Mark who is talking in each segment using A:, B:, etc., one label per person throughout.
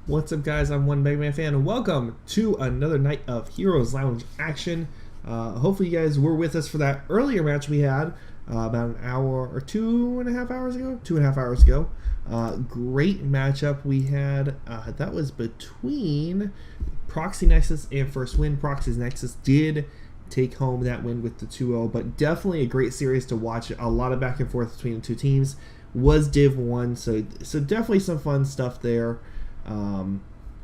A: What's up, guys? I'm one Mega Man fan, and welcome to another night of Heroes Lounge action. Hopefully, you guys were with us for that earlier match we had about an hour or 2.5 hours ago. 2.5 hours ago. Great matchup we had. That was between Proxy Nexus and First Win. Proxy Nexus did take home that win with the 2-0, but definitely a great series to watch. A lot of back and forth between the two teams. Was Div 1, so definitely some fun stuff there.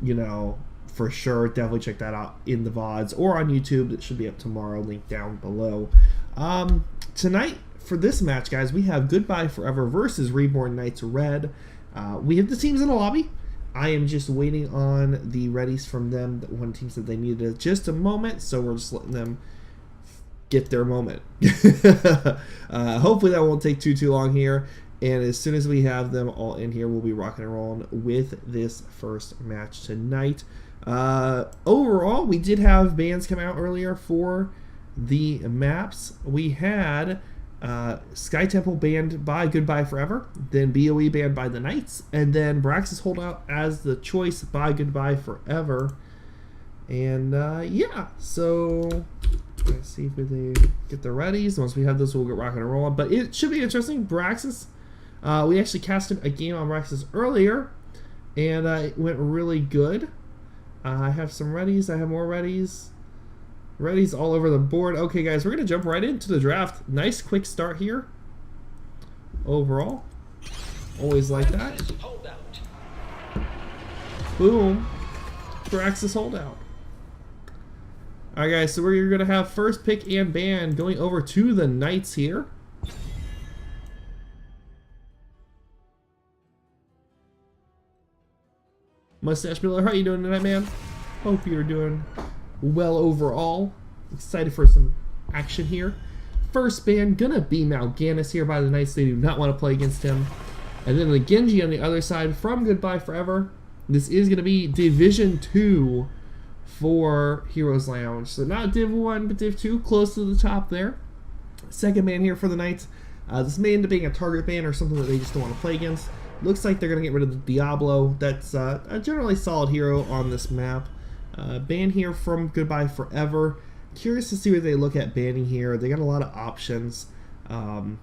A: You know, for sure, definitely check that out in the VODs or on YouTube. It should be up tomorrow, link down below. Tonight, for this match, guys, we have Goodbye Forever versus Reborn Knights Red. We have the teams in the lobby. I am just waiting on the readies from them. One team said they needed just a moment, so we're just letting them get their moment. Hopefully that won't take too long here. And as soon as we have them all in here, we'll be rocking and rolling with this first match tonight. Overall, we did have bans come out earlier for the maps. We had Sky Temple banned by Goodbye Forever, then BOE banned by the Knights, and then Braxis Holdout as the choice by Goodbye Forever. And yeah, so let's see if they get the readies. Once we have those, we'll get rocking and rolling. But it should be interesting. Braxis. We actually casted a game on Braxis earlier, and it went really good. I have some readies. I have more readies. Readies all over the board. Okay, guys, we're going to jump right into the draft. Nice quick start here. Overall. Always like that. Boom. Braxis Holdout. Alright, guys, so we're going to have first pick and ban going over to the Knights here. Mustache Miller, how you doing tonight, man? Hope you're doing well overall. Excited for some action here. First ban gonna be Mal'Ganis here by the Knights. They do not want to play against him. And then the Genji on the other side from Goodbye Forever. This is gonna be Division 2 for Heroes Lounge. So not Div 1, but Div 2, close to the top there. Second ban here for the Knights. This may end up being a target ban or something that they just don't want to play against. Looks like they're going to get rid of the Diablo. That's a generally solid hero on this map. Ban here from Goodbye Forever. Curious to see what they look at banning here. They got a lot of options. You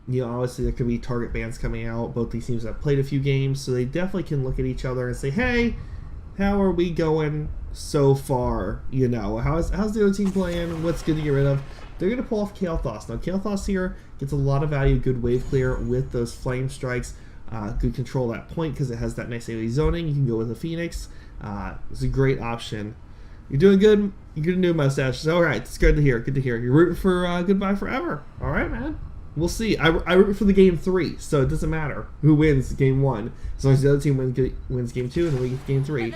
A: know, obviously there could be target bans coming out. Both these teams have played a few games, so they definitely can look at each other and say, hey, how are we going so far? You know, how's the other team playing? What's good to get rid of? They're going to pull off Kael'thas. Now, Kael'thas here gets a lot of value, good wave clear with those flame strikes. Good control that point because it has that nice AoE zoning. You can go with a Phoenix. It's a great option. You're doing good. You're gonna do Mustache. All right, it's good to hear. Good to hear. You're rooting for Goodbye Forever. All right, man. We'll see. I root for the game 3, so it doesn't matter who wins game 1 as long as the other team wins game 2 and then we get game 3.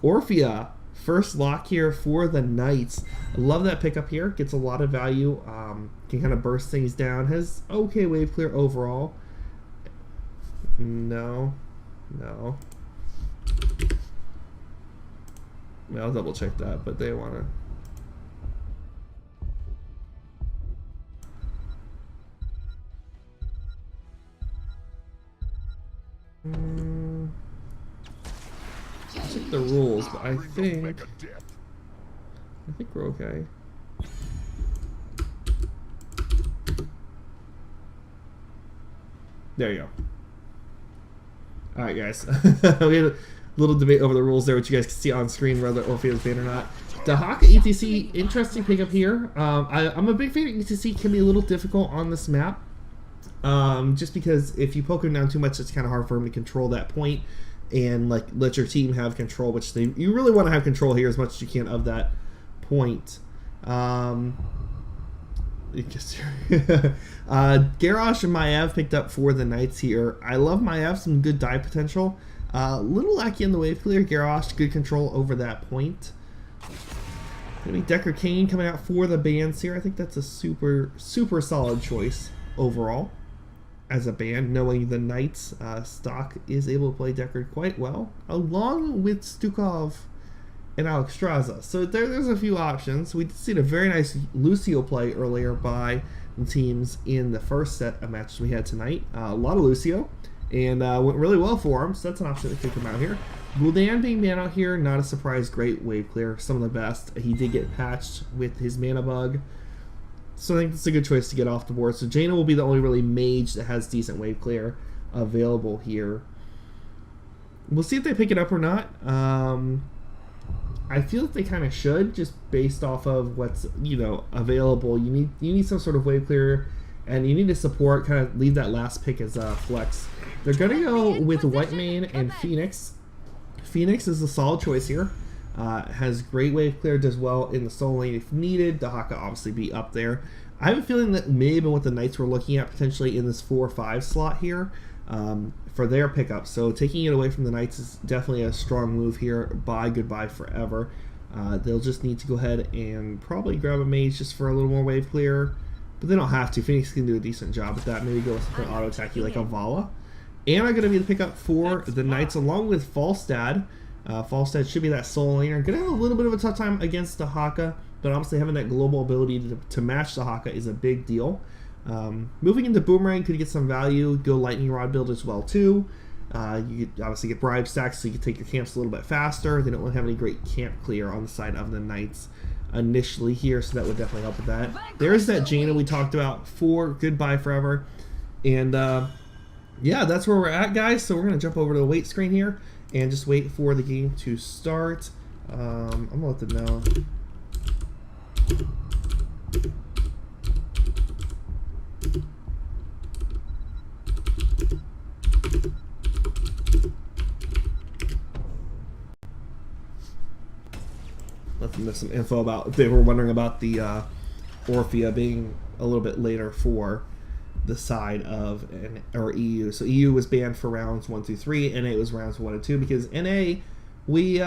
A: Orphea, first lock here for the Knights. I love that pickup here. Gets a lot of value. Can kind of burst things down. Has okay wave clear overall. No. I'll double check that, but they want to. Check the rules, but I think we're okay. There you go. Alright, guys. We had a little debate over the rules there, which you guys can see on screen, whether Orphea is banned or not. Dahaka ETC, interesting pickup here. I'm a big fan of ETC. Can be a little difficult on this map. Just because if you poke him down too much, it's kind of hard for him to control that point and like let your team have control, which you really want to have control here as much as you can of that point. Garrosh and Maiev picked up for the Knights here. I love Maiev, some good die potential. Little lackey in the wave clear. Garrosh, good control over that point. Gonna be Decker Kane coming out for the bans here. I think that's a super solid choice overall as a ban, knowing the Knights stock is able to play Decker quite well, along with Stukov and Alexstrasza. So there's a few options. We did see a very nice Lucio play earlier by the teams in the first set of matches we had tonight. A lot of Lucio, and went really well for him, so that's an option that could come out here. Gul'dan being banned out here, not a surprise. Great wave clear, some of the best. He did get patched with his mana bug, so I think it's a good choice to get off the board. So Jaina will be the only really mage that has decent wave clear available here. We'll see if they pick it up or not. I feel that they kind of should, just based off of what's, you know, available. You need some sort of wave clear, and you need to support, kind of leave that last pick as flex. They're gonna go with Whitemane and Phoenix. Phoenix is a solid choice here. Has great wave clear, does well in the soul lane if needed. Dahaka obviously be up there. I have a feeling that maybe what the Knights were looking at potentially in this 4-5 slot here for their pickup. So taking it away from the Knights is definitely a strong move here. Buy goodbye forever. They'll just need to go ahead and probably grab a mage just for a little more wave clear, but they don't have to. Phoenix can do a decent job with that. Maybe go with something auto attacky like a Vala. And I'm going to be the pickup for the Knights along with Falstad. Falstad should be that soul laner. Going to have a little bit of a tough time against Dahaka, but obviously having that global ability to match Dahaka is a big deal. Moving into Boomerang could get some value. Go Lightning Rod build as well too. You could obviously get bribe stacks so you can take your camps a little bit faster. They don't really have any great camp clear on the side of the Knights initially here, so that would definitely help with that. There's that Jaina we talked about for goodbye forever. And yeah, that's where we're at, guys. So we're going to jump over to the wait screen here and just wait for the game to start. I'm going to let them know. Let them know some info about, if they were wondering about the Orphea being a little bit later for the side of EU. So EU was banned for rounds 1 through 3, NA was rounds 1 and 2, because NA we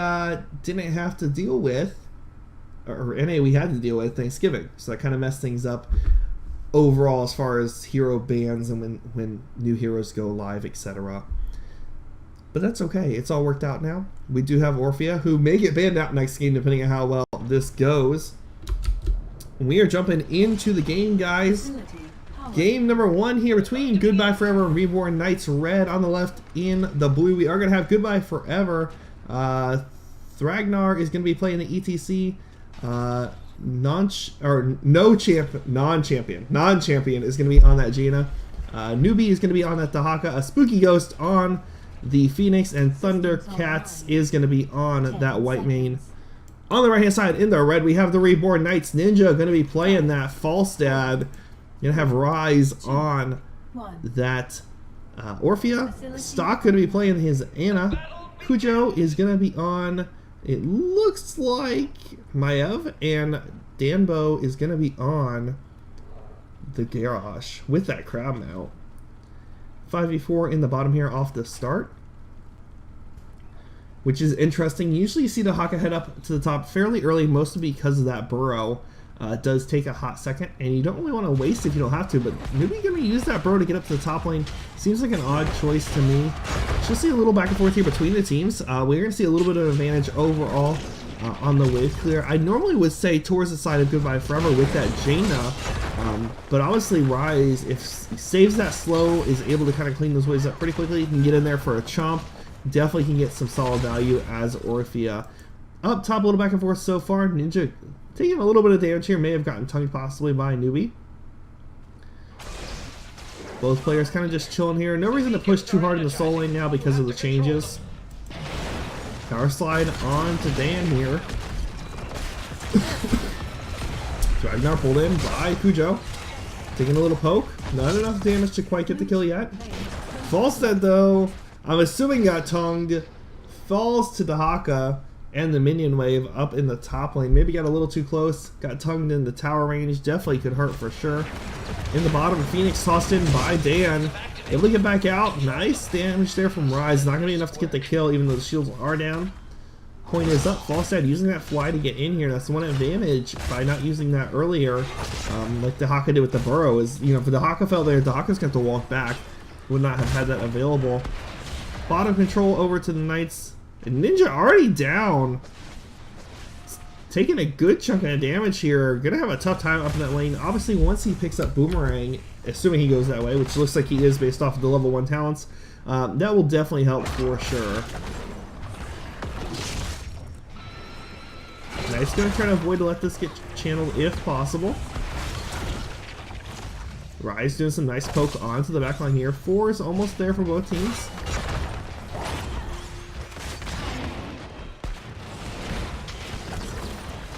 A: didn't have to deal with, or NA we had to deal with Thanksgiving, so that kind of messed things up overall as far as hero bans and when new heroes go live, etc. But that's okay, it's all worked out now. We do have Orphea, who may get banned out next game depending on how well this goes. We are jumping into the game, guys. Game number 1 here between Goodbye Forever and Reborn. Knights red on the left, in the blue we are going to have Goodbye Forever. Thragnar is going to be playing the ETC. Non-champion is going to be on that Jaina. Newbie is going to be on that Dahaka. A Spooky Ghost on the Phoenix, and Thundercats is going to be on that Whitemane. On the right hand side in the red we have the Reborn Knights. Ninja going to be playing that Falstad. Gonna have Rise on that Orphea. Stock gonna be playing his Anna. Kujo is gonna be on, it looks like, Maev, and Danbo is gonna be on the Garrosh with that crowd mount. 5v4 in the bottom here off the start, which is interesting. Usually you see the Haka head up to the top fairly early, mostly because of that burrow. It does take a hot second, and you don't really want to waste if you don't have to, but maybe you're going to use that burrow to get up to the top lane. Seems like an odd choice to me. Just see a little back and forth here between the teams. We're going to see a little bit of advantage overall on the wave clear. I normally would say towards the side of Goodbye Forever with that Jaina, but obviously Rise, if he saves that slow, is able to kind of clean those waves up pretty quickly. He can get in there for a chomp. Definitely can get some solid value as Orphea. Up top, a little back and forth so far. Ninja taking a little bit of damage here, may have gotten tongued possibly by Newbie. Both players kind of just chilling here. No reason to push too hard in the soul lane now because of the changes. Power slide on to Dan here. Ragnar pulled in by Kujo. Taking a little poke. Not enough damage to quite get the kill yet. Falstad though, I'm assuming got tongued. Falls to Dahaka and the minion wave up in the top lane. Maybe got a little too close. Got tongued in the tower range. Definitely could hurt for sure. In the bottom, Phoenix tossed in by Dan. Able to get back out. Nice damage there from Rise. Not going to be enough to get the kill even though the shields are down. Point is up. Falstad using that fly to get in here. That's the one advantage by not using that earlier. Like Dahaka did with the burrow. Is, you know, if the Dahaka fell there, Dahaka's got to walk back. Would not have had that available. Bottom control over to the Knights. And Ninja already down. Taking a good chunk of damage here. Gonna have a tough time up in that lane. Obviously, once he picks up Boomerang, assuming he goes that way, which looks like he is based off of the level 1 talents, that will definitely help for sure. Knight's gonna try to avoid to let this get channeled if possible. Rise doing some nice poke onto the back line here. 4 is almost there for both teams.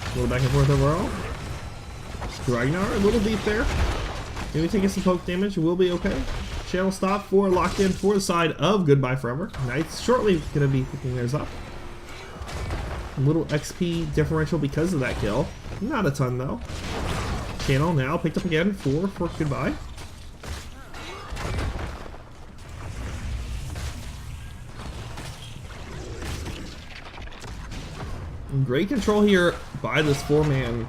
A: A little back and forth overall. Ragnar a little deep there. Maybe taking some poke damage. Will be okay. Channel stop for locked in for the side of Goodbye Forever. Knights shortly going to be picking theirs up. A little XP differential because of that kill. Not a ton though. Channel now picked up again for Goodbye. Great control here by this 4-man.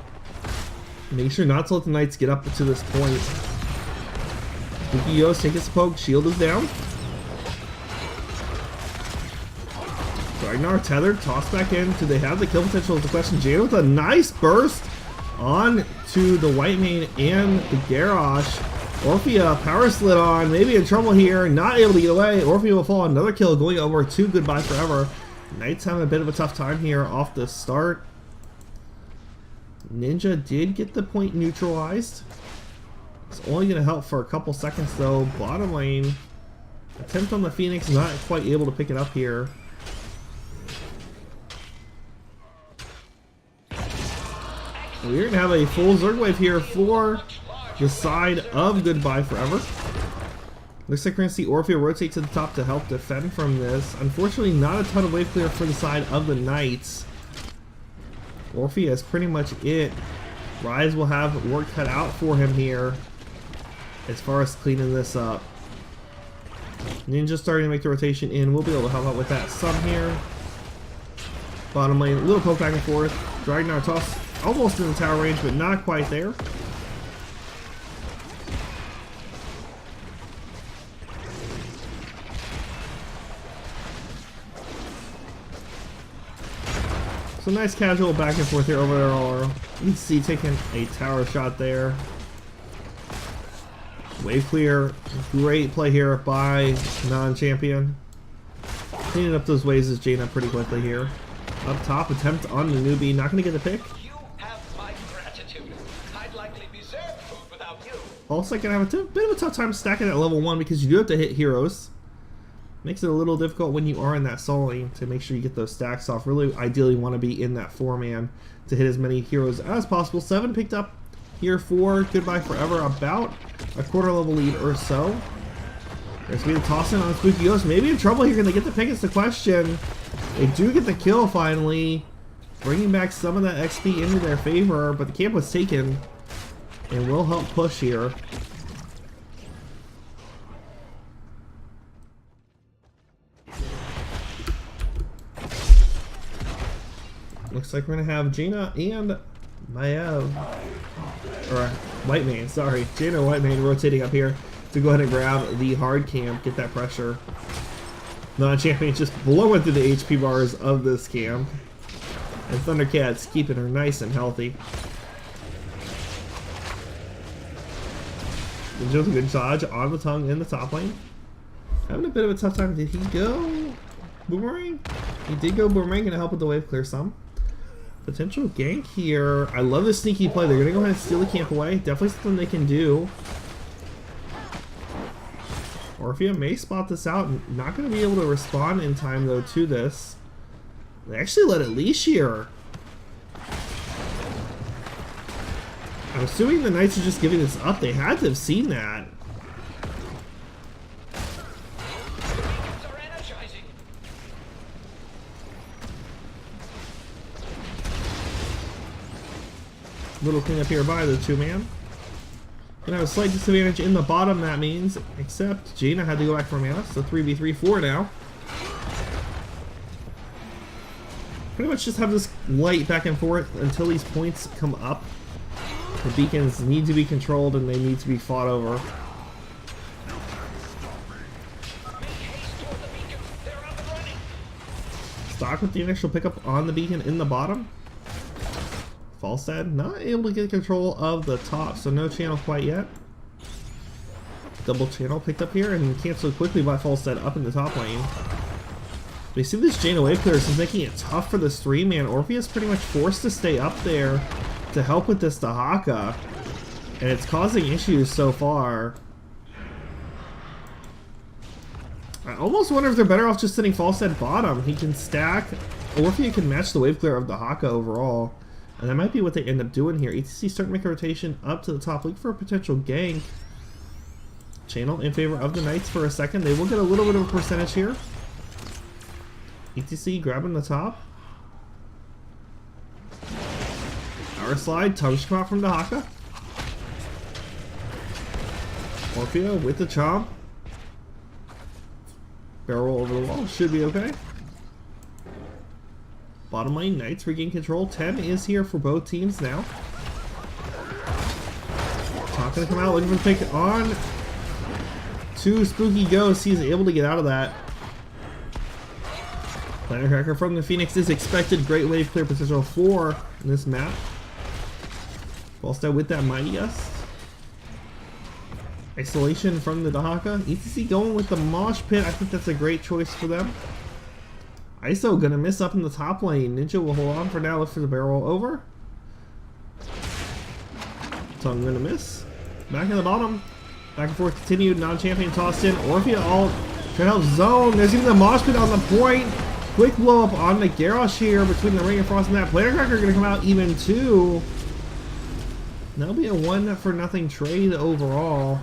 A: Make sure not to let the Knights get up to this point. Yos taking his poke, shield is down. Ragnar tethered, tossed back in. Do they have the kill potential is the question. Jana with a nice burst on to the White Mane and the Garrosh. Orphea power slid on, maybe in trouble here, not able to get away. Orphea will fall, another kill going over to Goodbye Forever. Knights having a bit of a tough time here off the start. Ninja did get the point neutralized. It's only going to help for a couple seconds though. Bottom lane. Attempt on the Phoenix, not quite able to pick it up here. We're going to have a full Zerg wave here for the side of Goodbye Forever. Looks like we're going to see Orphea rotate to the top to help defend from this. Unfortunately, not a ton of wave clear for the side of the Knights. Orphea is pretty much it. Rise will have work cut out for him here as far as cleaning this up. Ninja starting to make the rotation in. We'll be able to help out with that some here. Bottom lane, a little poke back and forth. Ragnar toss almost in the tower range, but not quite there. So nice casual back and forth here over there. You can see taking a tower shot there. Wave clear. Great play here by non-champion. Cleaning up those waves is Jaina pretty quickly here. Up top, attempt on the newbie. Not going to get the pick.
B: You have my gratitude. I'd likely be served food without you.
A: Also going to have a bit of a tough time stacking at level 1 because you do have to hit heroes. Makes it a little difficult when you are in that solo lane to make sure you get those stacks off. Really, ideally, want to be in that 4-man to hit as many heroes as possible. 7 picked up here for Goodbye Forever, about a quarter level lead or so. There's going to be the toss in on Spooky Ghost. Maybe in trouble here. Can they get the pick? It's the question. They do get the kill finally, bringing back some of that XP into their favor, but the camp was taken and will help push here. Looks like we're going to have Jaina and Maev, or White Mane, sorry. Jaina and White Mane rotating up here to go ahead and grab the hard camp, get that pressure. Non-champion just blowing through the HP bars of this camp. And Thundercats keeping her nice and healthy. Just a good dodge on the tongue in the top lane. Having a bit of a tough time. Did he go Boomerang? He did go Boomerang, gonna help with the wave clear some. Potential gank here. I love this sneaky play. They're gonna go ahead and steal the camp away. Definitely something they can do. Orphea may spot this out. Not gonna be able to respond in time though to this. They actually let it leash here. I'm assuming the Knights are just giving this up. They had to have seen that. Little cleanup here by the 2-man. Gonna have a slight disadvantage in the bottom, that means, except Jaina had to go back for mana, so 3v3-4 now. Pretty much just have this light back and forth until these points come up. The beacons need to be controlled and they need to be fought over. Stock with the initial pickup on the beacon in the bottom. Falstad not able to get control of the top, so no channel quite yet. Double channel picked up here and canceled quickly by Falstad up in the top lane. We see this Jaina wave clearance is making it tough for this 3-man. Orpheus pretty much forced to stay up there to help with this Dahaka. And it's causing issues so far. I almost wonder if they're better off just sitting Falstad bottom. He can stack. Orpheus can match the wave clear of Dahaka overall. And that might be what they end up doing here. ETC starting to make a rotation up to the top, looking for a potential gank. Channel in favor of the Knights for a second. They will get a little bit of a percentage here. ETC grabbing the top. Power slide. Tongue should come out from Dahaka. Orphea with the chomp. Barrel roll over the wall. Should be okay. Bottom lane, Knights regain control. 10 is here for both teams now. Not gonna come out looking for the pick on to Spooky Ghost. He's able to get out of that. Planet Cracker from the Phoenix is expected. Great wave clear potential 4 in this map. Falstad with that Mighty Gust. Isolation from the Dahaka. ETC going with the Mosh Pit. I think that's a great choice for them. ISO gonna miss up in the top lane. Ninja will hold on for now. Look for the barrel over. Tongue gonna miss. Back in the bottom. Back and forth continued. Non-champion tossed in. Orphea all trying to help zone. There's even the Mosh Pit on the point. Quick blow up on the Garrosh here between the Ring of Frost and that. Planet Cracker gonna come out even too. That'll be a 1-for-0 trade overall.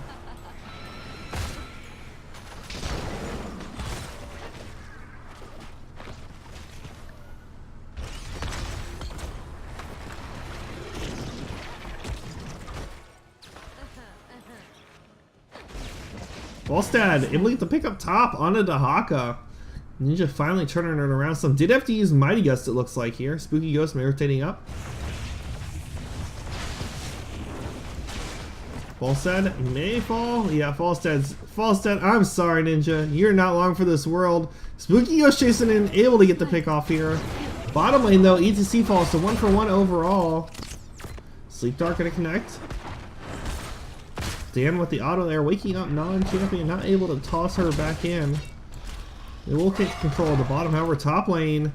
A: Falstad able to pick up top on a Dahaka. Ninja finally turning it around some. Did have to use Mighty Gust, it looks like here. Spooky Ghost rotating up. Falstad may fall. Yeah, Falstad, I'm sorry, Ninja. You're not long for this world. Spooky Ghost chasing in, able to get the pick off here. Bottom lane though, ETC falls to 1-for-1 overall. Sleep Dark gonna connect. Dan with the auto there, waking up non-champion, not able to toss her back in. They will take control of the bottom, however, top lane,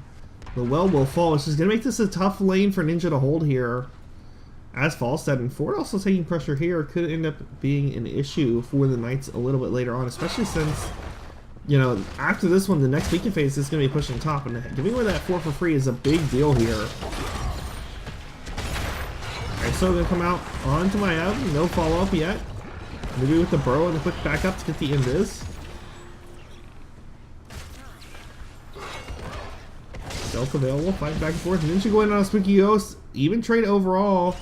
A: the well will fall, which is going to make this a tough lane for Ninja to hold here. As Falstad and Ford also taking pressure here could end up being an issue for the Knights a little bit later on, especially since, you know, after this one, the next weekend phase is going to be pushing top, and giving away that 4 for free is a big deal here. Alright, so going to come out onto my Ev, no follow-up yet. Maybe with the burrow and the quick back up to get the invis. Stealth available, fight back and forth. Ninja going on a Spooky Ghost. Even trade overall.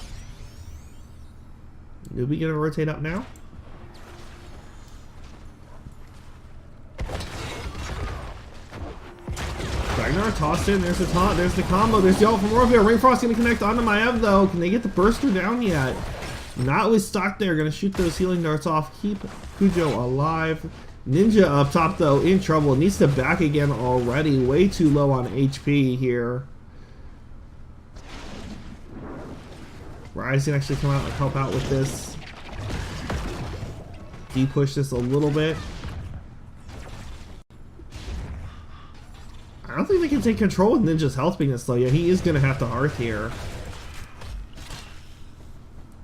A: Newbie gonna rotate up now. Ragnar tossed in. There's the taunt. There's the combo. There's the ult from Orphea. Ring Frost gonna connect onto my Ev though. Can they get the burster down yet? Not with stock there, gonna shoot those healing darts off, keep Kujo alive. Ninja up top though, in trouble, needs to back again already, way too low on HP here. Rise can actually come out and help out with this. De-push this a little bit. I don't think they can take control with Ninja's health being this low. Yeah, he is gonna have to hearth here.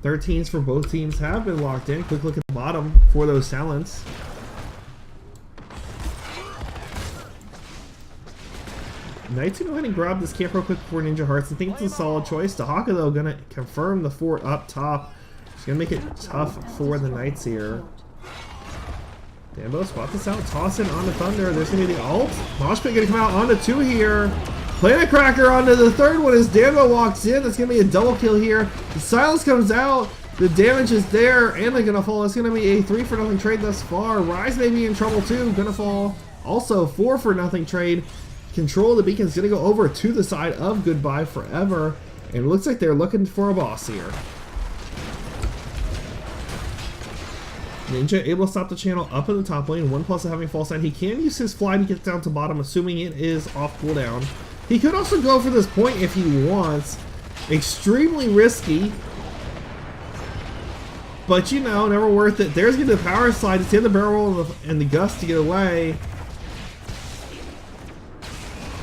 A: 13s for both teams have been locked in. Quick look at the bottom for those talents. Knights can go ahead and grab this camp real quick before Ninja Hearts. I think it's a solid choice. Dahaka though gonna confirm the fort up top. It's gonna make it tough for the Knights here. Dambo, spot this out, toss it on the Thunder. There's gonna be the ult. Mosh Pit gonna come out onto 2 here. Planet Cracker onto the 3rd one as Dambo walks in. That's gonna be a double kill here. The silence comes out. The damage is there, and they're gonna fall. It's gonna be a 3-for-0 trade thus far. Rise may be in trouble too. Gonna fall. Also 4-for-0 trade. Control of the beacon's gonna go over to the side of Goodbye Forever, and it looks like they're looking for a boss here. Ninja able to stop the channel up in the top lane. 1+ of having false side. He can use his fly to get down to bottom, assuming it is off cooldown. He could also go for this point if he wants. Extremely risky. But you know, never worth it. There's gonna be the power slide. It's in the barrel and the gust to get away.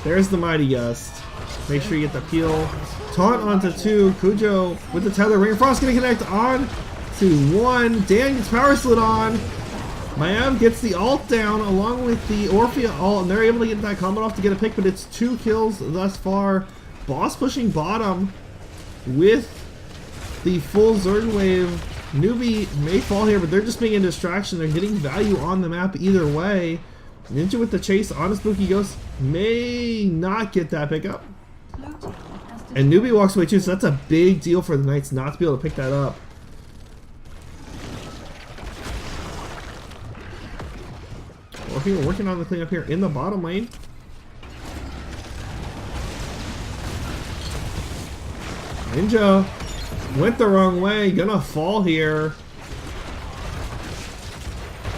A: There's the Mighty Gust. Make sure you get the peel. Taunt onto 2. Cujo with the tether. Ring of Frost gonna connect on to 1. Dan gets power slid on. Mayav gets the ult down along with the Orphea ult, and they're able to get that combo off to get a pick, but it's 2 kills thus far. Boss pushing bottom with the full Zerg wave. Newbie may fall here, but they're just being a distraction. They're getting value on the map either way. Ninja with the chase on a Spooky Ghost may not get that pickup. And Newbie walks away too, so that's a big deal for the Knights not to be able to pick that up. Orphea working on the cleanup here in the bottom lane. Ninja went the wrong way, gonna fall here.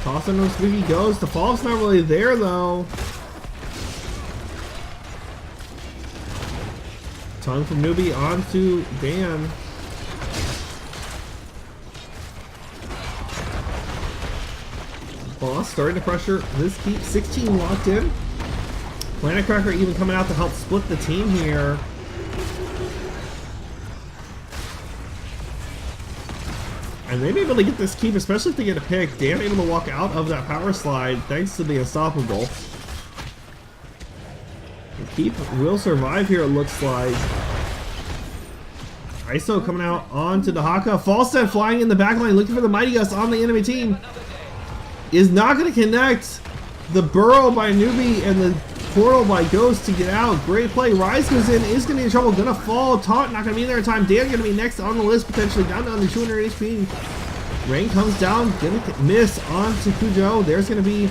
A: Tossing those Spooky Ghosts. The fall's not really there though. Tongue from Newbie onto Dan. Boss starting to pressure this keep. 16 locked in. Planet Cracker even coming out to help split the team here. And they may be able to get this keep, especially if they get a pick. Dan able to walk out of that power slide thanks to the Unstoppable. The keep will survive here, it looks like. ISO coming out onto the Haka. Falstead flying in the back line, looking for the Mighty Gust on the enemy team. Is not going to connect. The burrow by Newbie and the portal by Ghost to get out. Great play. Rise goes in, is going to be in trouble, going to fall. Taunt not going to be there in time. Dan going to be next on the list, potentially down to under 200 HP. Rain comes down, going to miss onto Cujo. There's going to be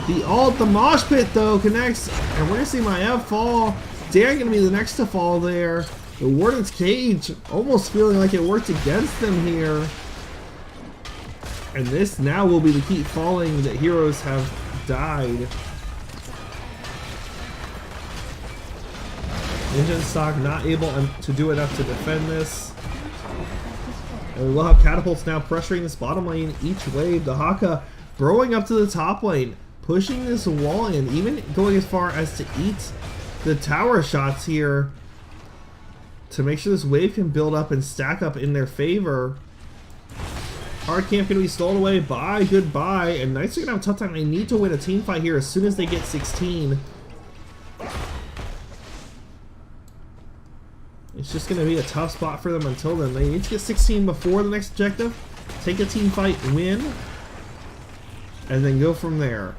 A: the ult. The mosh pit though connects, and we're going to see Maiev fall. Dan going to be the next to fall there. The Warden's Cage almost feeling like it worked against them here. And this now will be the keep falling that heroes have died. Ninja and Stock not able to do enough to defend this. And we will have catapults now pressuring this bottom lane each wave. The Haka burrowing up to the top lane, pushing this wall in, even going as far as to eat the tower shots here to make sure this wave can build up and stack up in their favor. Hard camp going to be stolen away by Goodbye, and Knights are going to have a tough time. They need to win a team fight here as soon as they get 16. It's just going to be a tough spot for them until then. They need to get 16 before the next objective, take a team fight, win, and then go from there.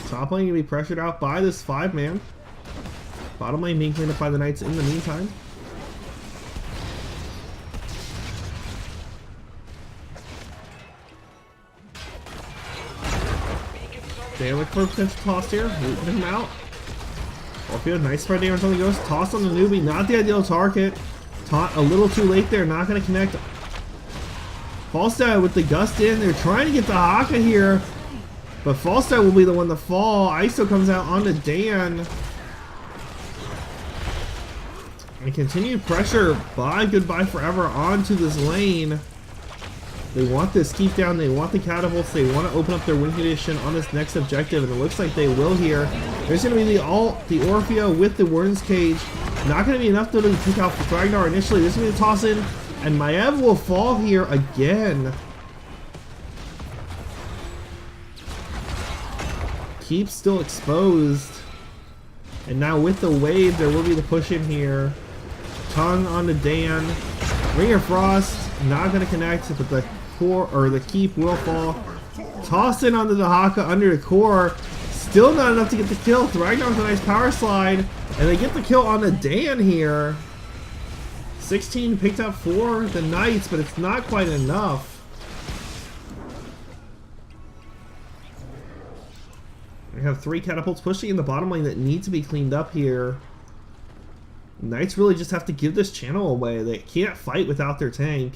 A: Top lane going to be pressured out by this 5-man. Bottom lane being cleaned up by the Knights in the meantime. They look for a potential toss here. Looping him out. Orphea, nice spread damage on the Ghost. Toss on the Newbie. Not the ideal target. Taunt a little too late there. Not going to connect. Falstad with the Gust in. They're trying to get the Haka here. But Falstad will be the one to fall. ISO comes out onto Dan. And continued pressure by Goodbye Forever onto this lane. They want this keep down, they want the catapults, they want to open up their win condition on this next objective, and it looks like they will here. There's going to be the ult, the Orphea with the Warden's Cage. Not going to be enough though to pick out Ragnar initially. This is going to toss in, and Maiev will fall here again. Keep still exposed. And now with the wave, there will be the push in here. Tongue onto Dan. Ring of Frost, not going to connect, but the core, or the keep will fall. Tossed in onto the Haka under the core. Still not enough to get the kill. Ragnar with a nice power slide. And they get the kill on the Dan here. 16 picked up for the Knights, but it's not quite enough. We have 3 catapults pushing in the bottom lane that need to be cleaned up here. Knights really just have to give this channel away. They can't fight without their tank.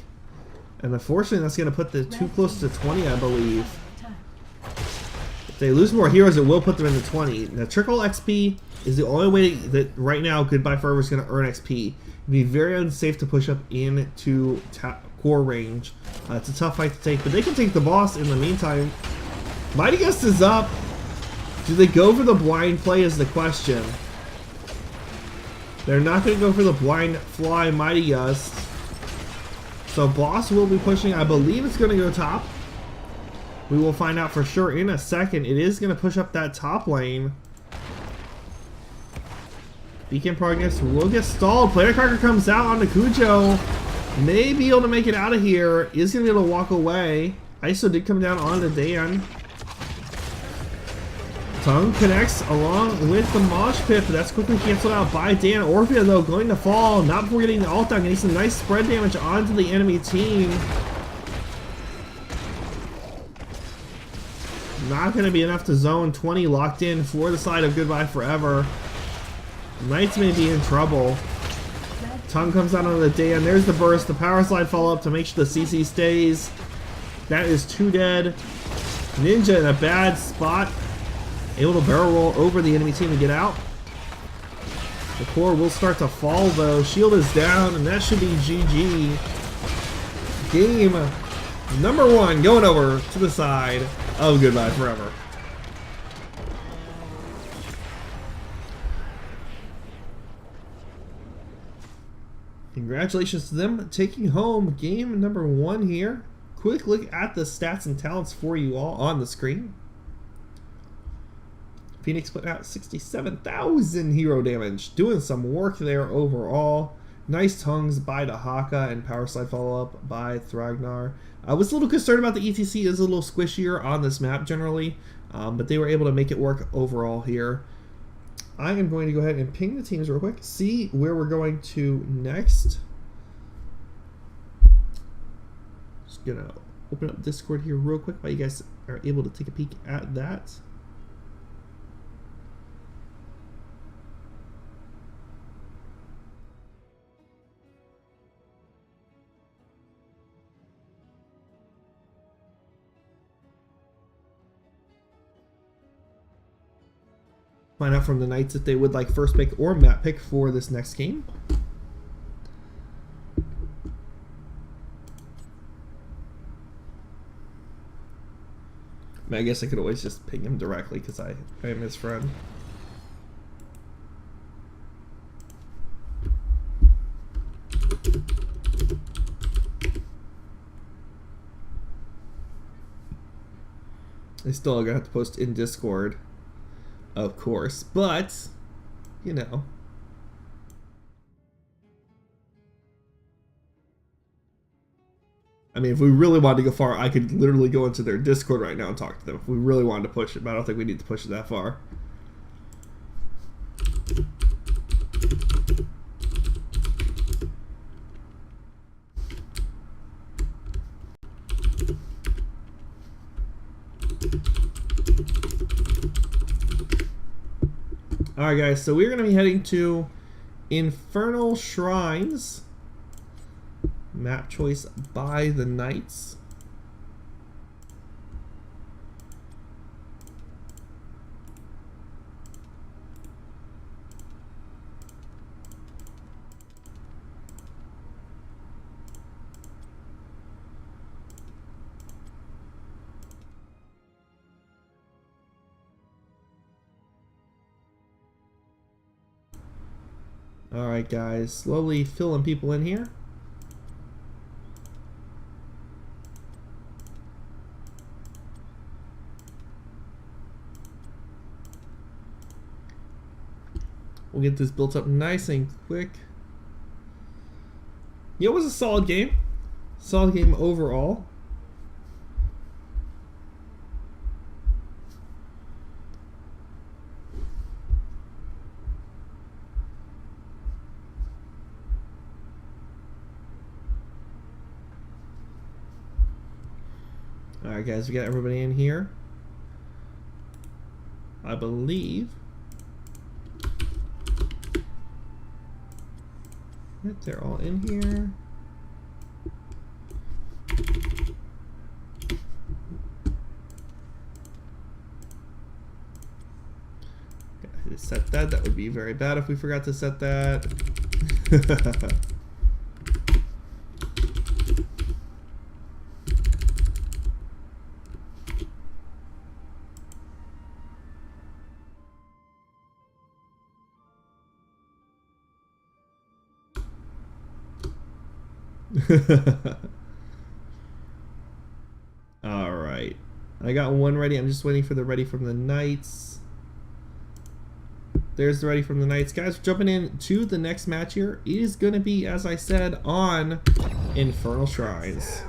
A: And unfortunately, that's going to put the too close to 20, I believe. If they lose more heroes, it will put them in the 20. Now, trickle XP is the only way that right now Goodbye Forever is going to earn XP. It'd be very unsafe to push up into core range. It's a tough fight to take, but they can take the boss in the meantime. Mighty Gust is up. Do they go for the blind play is the question. They're not going to go for the blind fly Mighty Gust. So Boss will be pushing. I believe it's going to go top. We will find out for sure in a second. It is going to push up that top lane. Beacon Progress will get stalled. Player Cracker comes out on the Cujo. May be able to make it out of here. Is going to be able to walk away. ISO did come down on the Dan. Tongue connects along with the Mosh Pit, but that's quickly canceled out by Dan. Orphea, though, going to fall. Not before getting the ult down. Getting some nice spread damage onto the enemy team. Not going to be enough to zone 20 locked in for the side of Goodbye Forever. Knights may be in trouble. Tongue comes out on the Dan. There's the burst. The power slide follow up to make sure the CC stays. That is 2 dead. Ninja in a bad spot. Able to barrel roll over the enemy team to get out. The core will start to fall though. Shield is down and that should be GG. Game number 1 going over to the side of Goodbye Forever. Congratulations to them taking home game number 1 here. Quick look at the stats and talents for you all on the screen. Phoenix put out 67,000 hero damage, doing some work there overall. Nice tongues by Dahaka and power slide follow up by Thragnar. I was a little concerned about the ETC is a little squishier on this map generally, but they were able to make it work overall here. I am going to go ahead and ping the teams real quick, see where we're going to next. Just gonna open up Discord here real quick while you guys are able to take a peek at that. Find out from the Knights if they would like first pick or map pick for this next game. I guess I could always just ping him directly because I am his friend. I still gonna have to post in Discord. Of course, but, you know. I mean, if we really wanted to go far, I could literally go into their Discord right now and talk to them if we really wanted to push it, but I don't think we need to push it that far. Alright guys, so we're going to be heading to Infernal Shrines. Map choice by the Knights. Alright guys, slowly filling people in here. We'll get this built up nice and quick. Yeah, it was a solid game. Solid game overall. Alright guys, we got everybody in here. I believe. Right, they're all in here. Gotta set that. That would be very bad if we forgot to set that. Alright. I got one ready. I'm just waiting for the ready from the Knights. There's the ready from the Knights. Guys, jumping in to the next match here is going to be, as I said, on Infernal Shrines.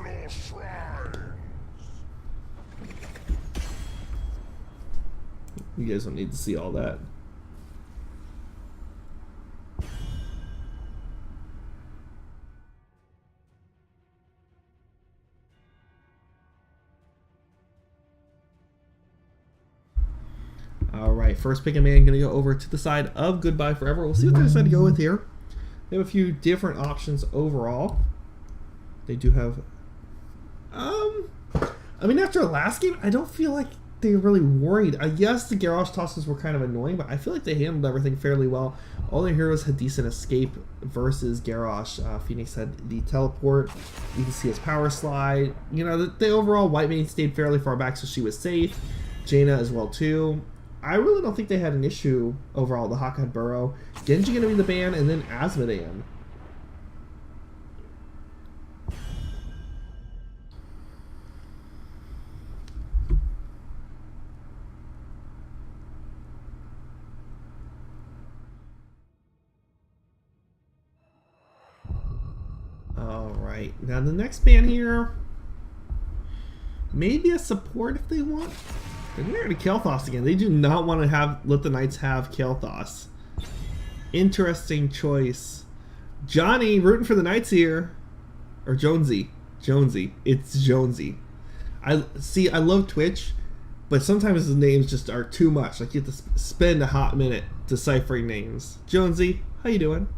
A: You guys don't need to see all that. Alright, first pick a man, going to go over to the side of Goodbye Forever. We'll see what they decide to go with here. They have a few different options overall. They do have... I mean, after last game, I don't feel like they really worried. Yes, the Garrosh tosses were kind of annoying, but I feel like they handled everything fairly well. All their heroes had decent escape versus Garrosh. Phoenix had the teleport. You can see his power slide. You know, the overall White Mane stayed fairly far back, so she was safe. Jaina as well, too. I really don't think they had an issue overall. The Hawk had Burrow. Genji going to be the ban, and then Asmodean. Alright, now the next ban here, maybe a support if they want. They're going to Kael'thas again. They do not want to let the Knights have Kael'thas. Interesting choice. Johnny rooting for the Knights here. Or Jonesy. Jonesy. It's Jonesy. I love Twitch, but sometimes the names just are too much. Like you have to spend a hot minute deciphering names. Jonesy, how you doing?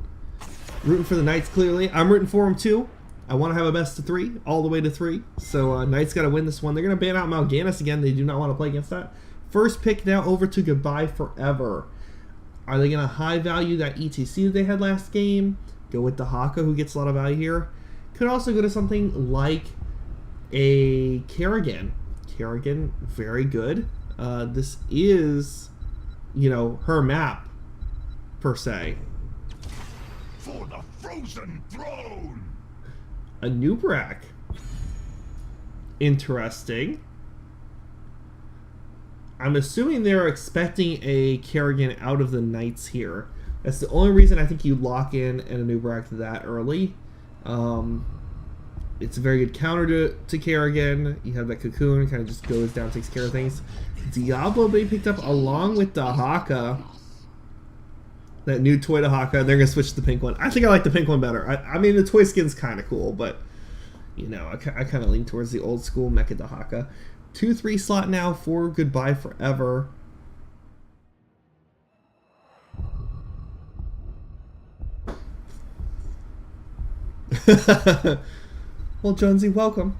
A: Rooting for the Knights, clearly. I'm rooting for them, too. I want to have a best of 3, all the way to 3. So, Knights got to win this one. They're going to ban out Mal'Ganis again. They do not want to play against that. First pick now over to Goodbye Forever. Are they going to high value that ETC that they had last game? Go with the Haka, who gets a lot of value here. Could also go to something like a Kerrigan. Kerrigan, very good. This is, you know, her map, per se.
C: For the Frozen Throne!
A: A Nubrak. Interesting. I'm assuming they're expecting a Kerrigan out of the Knights here. That's the only reason I think you lock in a Nubrak that early. It's a very good counter to Kerrigan. You have that Cocoon, kind of just goes down, takes care of things. Diablo being picked up along with the Haka. That new toy to Haka. They're going to switch to the pink one. I think I like the pink one better. I mean, the toy skin's kind of cool, but, you know, I kind of lean towards the old school Mecha to Haka. 2-3 slot now for Goodbye Forever. Well, Jonesy, welcome.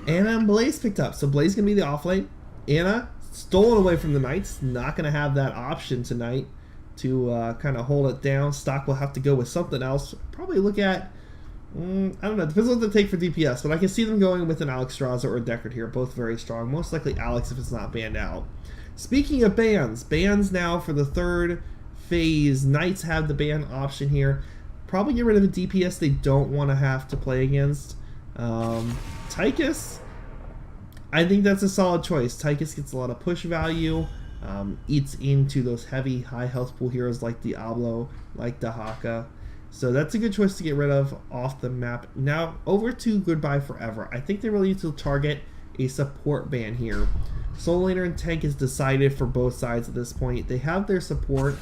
A: Anna and Blaze picked up. So Blaze going to be the offlane. Anna stolen away from the Knights. Not going to have that option tonight to kind of hold it down. Stock will have to go with something else. Probably look at, I don't know, depends on what they take for DPS, but I can see them going with an Alex Straza or a Deckard here. Both very strong. Most likely Alex if it's not banned out. Speaking of bans now for the third phase. Knights have the ban option here. Probably get rid of a DPS they don't want to have to play against. Tychus, I think that's a solid choice. Tychus gets a lot of push value, eats into those heavy, high health pool heroes like Diablo, like Dahaka. So that's a good choice to get rid of off the map. Now, over to Goodbye Forever. I think they really need to target a support ban here. Soul Laner and Tank is decided for both sides at this point. They have their support,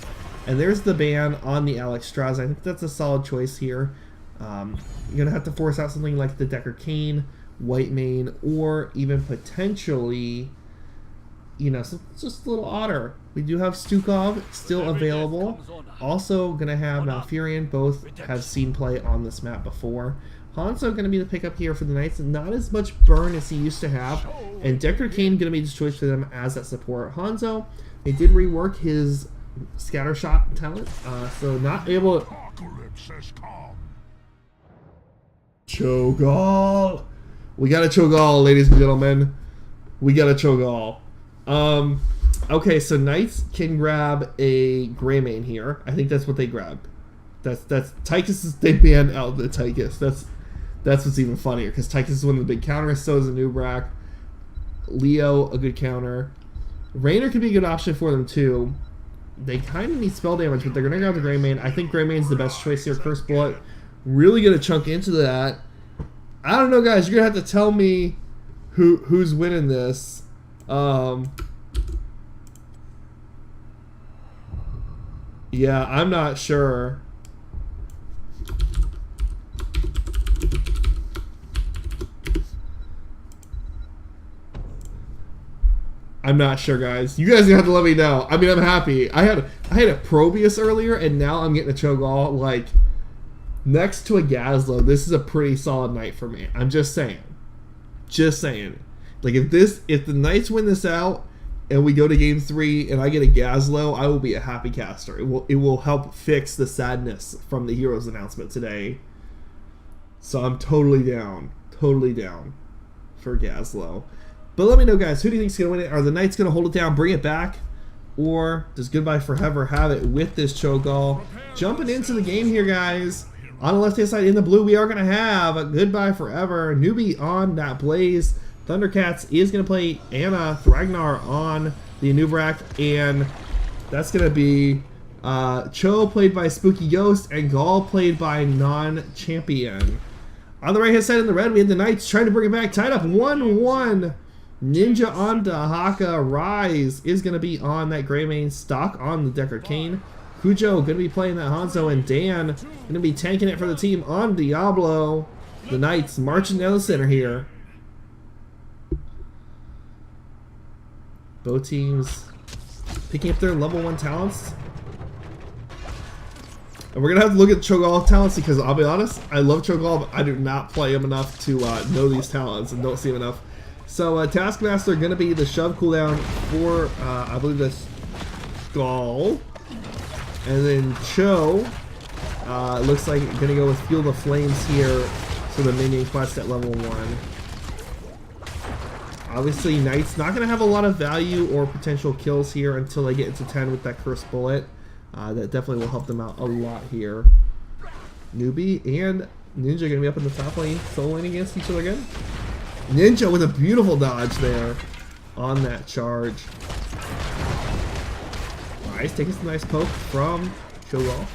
A: and there's the ban on the Alex Straza. I think that's a solid choice here. You're going to have to force out something like the Deckard Cain, White Mane, or even potentially, you know, just a little Otter. We do have Stukov still available. Also going to have Malfurion. Both have seen play on this map before. Hanzo going to be the pickup here for the Knights. Not as much burn as he used to have. And Deckard Cain going to be the choice for them as that support. Hanzo, they did rework his scatter shot talent. So not able to... Cho'Gall! We got a Cho'Gall, ladies and gentlemen. We got a Cho'Gall. Okay, so Knights can grab a Greymane here. I think that's what they grabbed. That's Tychus. They banned out the Tychus. That's what's even funnier because Tychus is one of the big counters. So is a Nubrak. Leo, a good counter. Raynor could be a good option for them too. They kind of need spell damage, but they're gonna go with the Greymane. I think Greymane's the best choice here. Curse Bullet, really gonna chunk into that. I don't know, guys. You're gonna have to tell me who's winning this. Yeah, I'm not sure. I'm not sure, guys. You guys are gonna have to let me know. I mean, I'm happy. I had a Probius earlier, and now I'm getting a Cho'Gall. Like, next to a Gazlowe, this is a pretty solid night for me. I'm just saying. Just saying. Like, if the Knights win this out, and we go to Game 3, and I get a Gazlowe, I will be a happy caster. It will help fix the sadness from the Heroes announcement today. So I'm totally down for Gazlowe. But let me know, guys, who do you think is going to win it? Are the Knights going to hold it down, bring it back? Or does Goodbye Forever have it with this Cho'Gall? Jumping into the game here, guys. On the left-hand side in the blue, we are going to have a Goodbye Forever. Newbie on that Blaze. Thundercats is going to play Anna Thragnar on the Anubrak. And that's going to be Cho played by Spooky Ghost and Gall played by Non-Champion. On the right-hand side in the red, we have the Knights trying to bring it back. Tied up 1-1. Ninja on Dahaka. Rise is going to be on that Greymane. Stock on the Deckard Cain. Cujo going to be playing that Hanzo. And Dan going to be tanking it for the team on Diablo. The Knights marching down the center here. Both teams picking up their level 1 talents. And we're going to have to look at Cho'Gall talents because I'll be honest, I love Cho'Gall, but I do not play him enough to know these talents and don't see him enough. So Taskmaster going to be the shove cooldown for, I believe that's Gall. And then Cho, looks like going to go with Fuel the Flames here for the minion quest at level 1. Obviously, Knight's not going to have a lot of value or potential kills here until they get into 10 with that Curse Bullet. That definitely will help them out a lot here. Newbie and Ninja going to be up in the top lane, soloing against each other again. Ninja with a beautiful dodge there on that charge. Nice, taking some nice poke from Cho'Gall.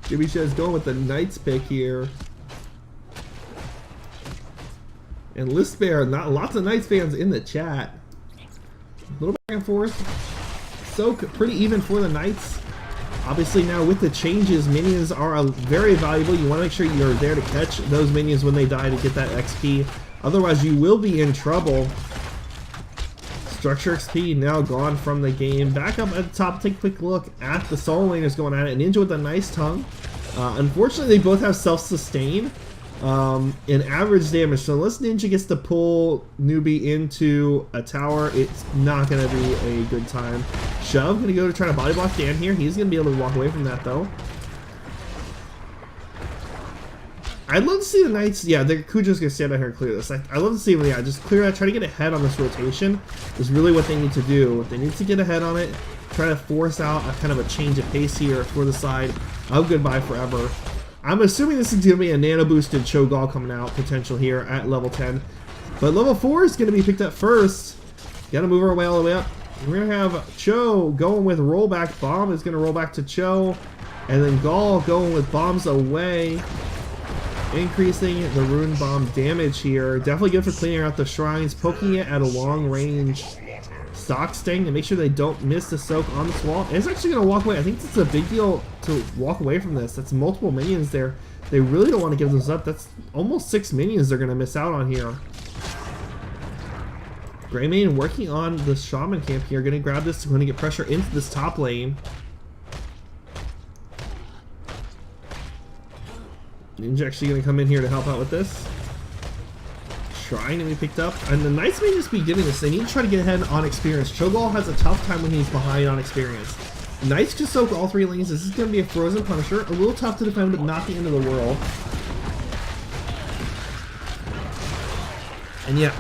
A: Jimmy Shed's going with the Knights pick here. And List Bear, not lots of Knights fans in the chat. A little back and forth. So pretty even for the Knights. Obviously now with the changes, minions are very valuable. You want to make sure you're there to catch those minions when they die to get that XP. Otherwise you will be in trouble. Structure XP now gone from the game. Back up at the top, take a quick look at the solo laners going at it. Ninja with a nice tongue. Unfortunately, they both have self-sustain in average damage. So unless Ninja gets to pull Newbie into a tower, it's not going to be a good time. Shove going to go to try to body block Dan here. He's going to be able to walk away from that though. I'd love to see the Knights, yeah, the Kujo's going to stand out here and clear this. I'd love to see them, yeah, just clear that, try to get ahead on this rotation is really what they need to do. They need to get ahead on it, try to force out a kind of a change of pace here for the side of Goodbye Forever. I'm assuming this is going to be a nano boosted Cho'Gall coming out potential here at level 10. But level 4 is going to be picked up first. Got to move our way all the way up. We're going to have Cho going with rollback. Bomb is going to roll back to Cho. And then Gall going with bombs away. Increasing the Rune Bomb damage here. Definitely good for clearing out the shrines. Poking it at a long range. Stock Sting to make sure they don't miss the soak on this wall. And it's actually going to walk away. I think it's a big deal to walk away from this. That's multiple minions there. They really don't want to give this up. That's almost 6 minions they're going to miss out on here. Greymane working on the Shaman camp here. Going to grab this. Going to get pressure into this top lane. Ninja actually going to come in here to help out with this. Shrine to be picked up. And the Knights may just be getting this. They need to try to get ahead on experience. Cho'Gall has a tough time when he's behind on experience. Knights can soak all 3 lanes. This is going to be a Frozen Punisher. A little tough to defend, but not the end of the world. And yeah,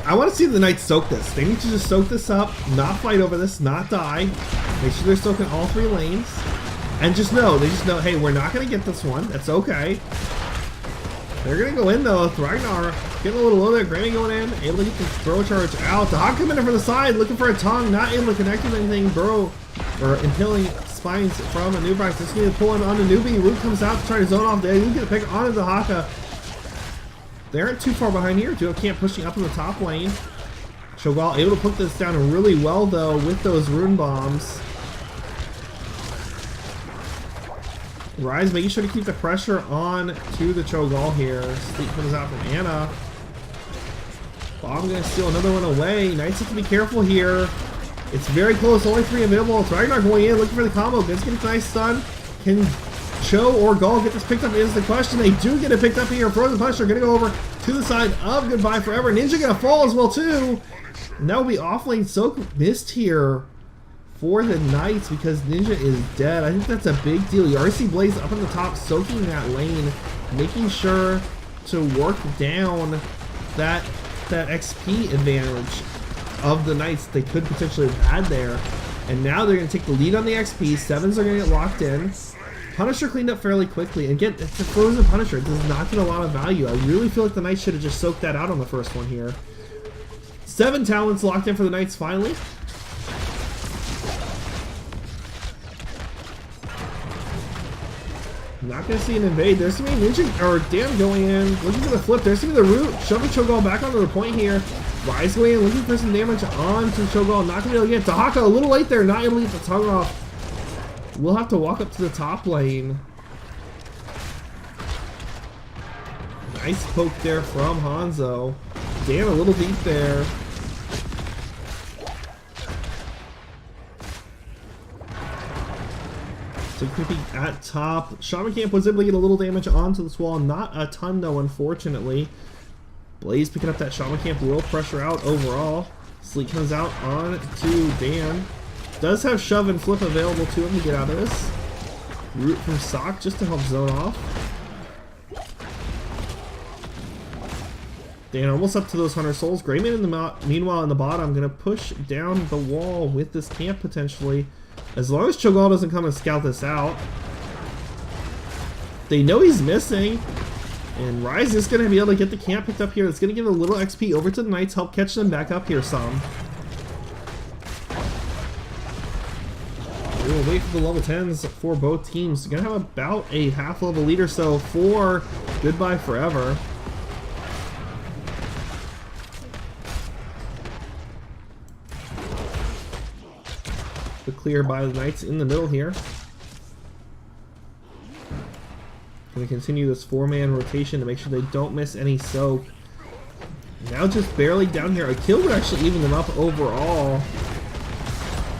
A: I want to see the Knights soak this. They need to just soak this up, not fight over this, not die. Make sure they're soaking all 3 lanes. And just know, hey, we're not going to get this one. That's okay. They're going to go in though. Ragnar getting a little low there. Granny going in, able to get the throw charge out. The Hawk coming in from the side, looking for a tongue, not able to connect with anything. Burrow, or impaling spines from a new Bryce. Just going to pull in on the newbie. Root comes out to try to zone off there. You get a pick onto the Haka. They aren't too far behind here. Duo Camp pushing up in the top lane. Cho'Gall able to put this down really well though with those rune bombs. Rise making sure to keep the pressure on to the Cho'Gall here. Sleep comes out from Anna. Bomb gonna steal another one away. Knights have to be careful here. It's very close, only 3 available. It's Ragnar going in, looking for the combo. Vince gets a nice stun. Can Cho or Gall get this picked up is the question. They do get it picked up here. Frozen Punisher gonna go over to the side of Goodbye Forever. Ninja gonna fall as well too. And that will be off-lane soak missed here for the Knights because Ninja is dead. I think that's a big deal. You already see Blaze up on the top soaking that lane, making sure to work down that XP advantage of the Knights they could potentially have had there. And now they're going to take the lead on the XP. 7s are going to get locked in. Punisher cleaned up fairly quickly. And again, it's a Frozen Punisher. It does not get a lot of value. I really feel like the Knights should have just soaked that out on the first one here. 7 talents locked in for the Knights finally. Not going to see an invade. There's going to be Ninja, or Dan going in, looking for the flip. There's going to be the root, shoving Cho'Gall back onto the point here. Rise going in, looking for some damage onto Cho'Gall. Not going to be able to get Dahaka a little late there, not able to get the tongue off. We'll have to walk up to the top lane. Nice poke there from Hanzo. Dan a little deep there. So creepy at top. Shaman Camp was able to get a little damage onto this wall. Not a ton though, unfortunately. Blaze picking up that Shaman Camp will pressure out overall. Sleek comes out on to Dan. Does have Shove and Flip available to him to get out of this. Root from Sock just to help zone off. Dan almost up to those 100 souls. Greyman meanwhile in the bottom gonna push down the wall with this camp potentially. As long as Cho'Gall doesn't come and scout this out. They know he's missing. And Rise is going to be able to get the camp picked up here. It's going to give a little XP over to the Knights. Help catch them back up here some. We will wait for the level 10s for both teams. Going to have about a half level lead or so for Goodbye Forever. The clear by the Knights in the middle here. Going to continue this 4-man rotation to make sure they don't miss any soak. Now just barely down here. A kill would actually even them up overall.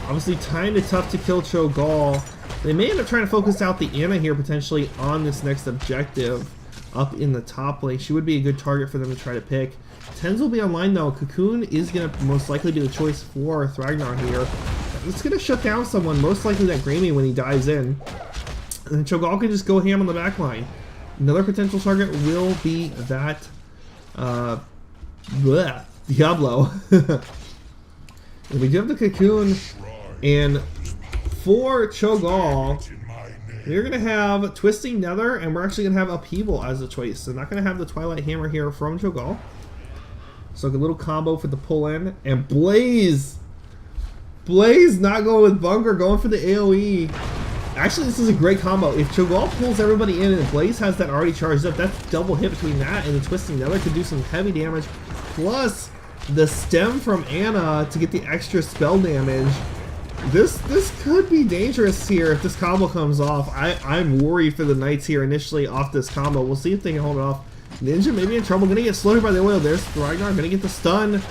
A: Obviously kind of tough to kill Cho'Gall. They may end up trying to focus out the Anna here potentially on this next objective up in the top lane. She would be a good target for them to try to pick. Tens will be online though. Cocoon is going to most likely be the choice for Thragnar here. It's going to shut down someone, most likely that Grammy when he dives in. And Cho'Gall can just go ham on the back line. Another potential target will be that Diablo. And we do have the Cocoon, and for Cho'Gall, we're going to have Twisting Nether, and we're actually going to have Upheaval as a choice. So not going to have the Twilight Hammer here from Cho'Gall. So a little combo for the pull-in, and Blaze! Blaze not going with Bunker, going for the AoE. Actually, this is a great combo. If Cho'Gall pulls everybody in and Blaze has that already charged up, that's double hit between that and the Twisting Nether could do some heavy damage. Plus, the stem from Anna to get the extra spell damage. This could be dangerous here if this combo comes off. I'm worried for the Knights here initially off this combo. We'll see if they can hold it off. Ninja maybe in trouble. Gonna get slaughtered by the oil. There's Ragnar. Gonna get the stun